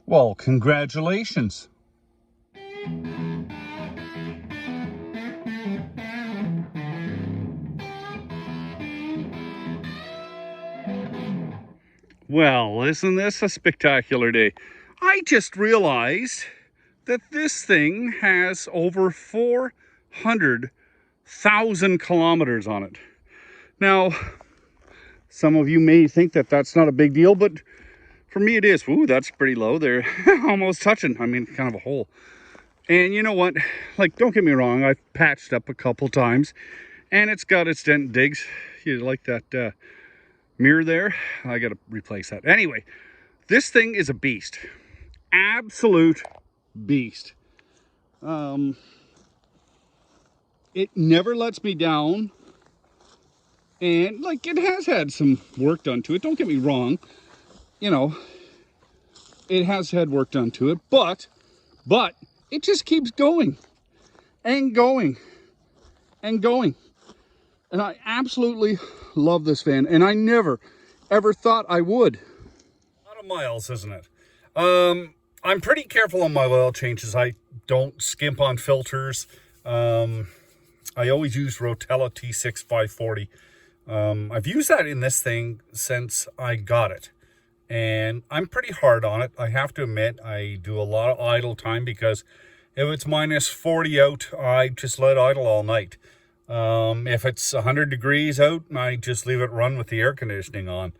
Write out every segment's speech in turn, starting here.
Well, congratulations. Well, isn't this a spectacular day? I just realized that this thing has over 400,000 kilometers on it. Now, some of you may think that that's not a big deal, but for me it is. Ooh, that's pretty low there. Almost touching. I mean, kind of a hole. And you know what? Like, don't get me wrong. I've patched up a couple times, and it's got its dent digs. You like that mirror there? I got to replace that. Anyway, this thing is a beast. Absolute beast. It never lets me down. And, like, it has had some work done to it. Don't get me wrong. You know, it has had work done to it, but it just keeps going and going and going. And I absolutely love this van, and I never ever thought I would. A lot of miles, isn't it? I'm pretty careful on my oil changes. I don't skimp on filters. I always use Rotella T6 540. I've used that in this thing since I got it. And I'm pretty hard on it. I have to admit, I do a lot of idle time because if it's minus 40 out, I just let idle all night. If it's 100 degrees out, I just leave it run with the air conditioning on.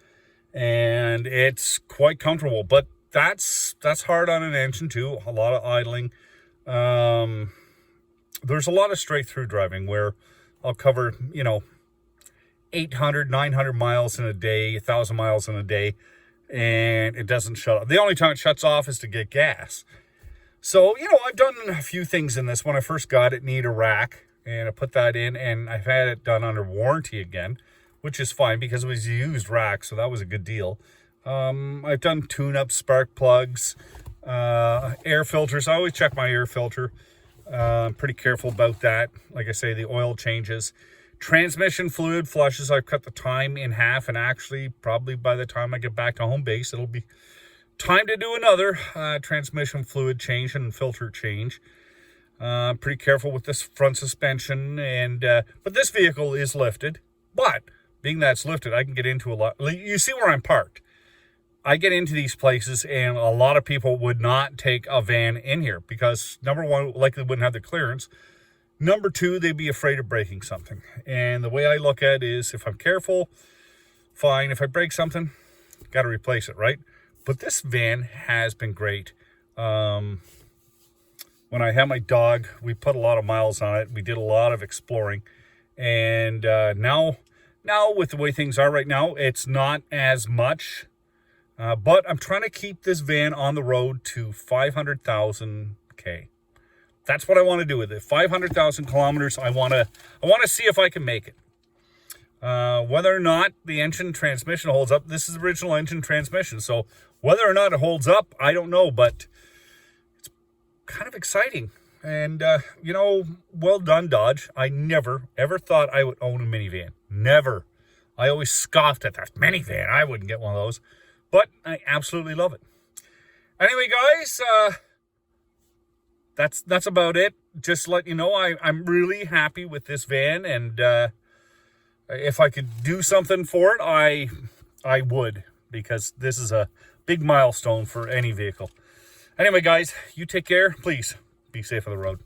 And it's quite comfortable, but that's hard on an engine too. A lot of idling. There's a lot of straight through driving where I'll cover, 800, 900 miles in a day, 1,000 miles in a day. And it doesn't shut off. The only time it shuts off is to get gas. So, I've done a few things in this. When I first got it, need a rack, and I put that in, and I've had it done under warranty again, which is fine because it was a used rack, so that was a good deal. I've done tune-up, spark plugs, air filters. I always check my air filter. I'm pretty careful about that. Like I say, the oil changes. Transmission fluid flushes, I've cut the time in half, and actually probably by the time I get back to home base, it'll be time to do another transmission fluid change and filter change. Pretty careful with this front suspension, and but this vehicle is lifted. But being that it's lifted, I can get into a lot. You see where I'm parked. I get into these places, and a lot of people would not take a van in here because, number one, likely wouldn't have the clearance. Number two, they'd be afraid of breaking something. And the way I look at it is, if I'm careful, fine. If I break something, got to replace it, right? But this van has been great. When I had my dog, we put a lot of miles on it. We did a lot of exploring. And now with the way things are right now, it's not as much. But I'm trying to keep this van on the road to 500,000 K. That's what I want to do with it. 500,000 kilometers. I want to see if I can make it. Whether or not the engine transmission holds up, this is the original engine transmission. So whether or not it holds up, I don't know, but it's kind of exciting. And, well done, Dodge. I never, ever thought I would own a minivan. Never. I always scoffed at that minivan. I wouldn't get one of those. But I absolutely love it. Anyway, guys, that's about it. Just to let you know, I'm really happy with this van, and if I could do something for it, I would, because this is a big milestone for any vehicle. Anyway, guys, you take care. Please be safe on the road.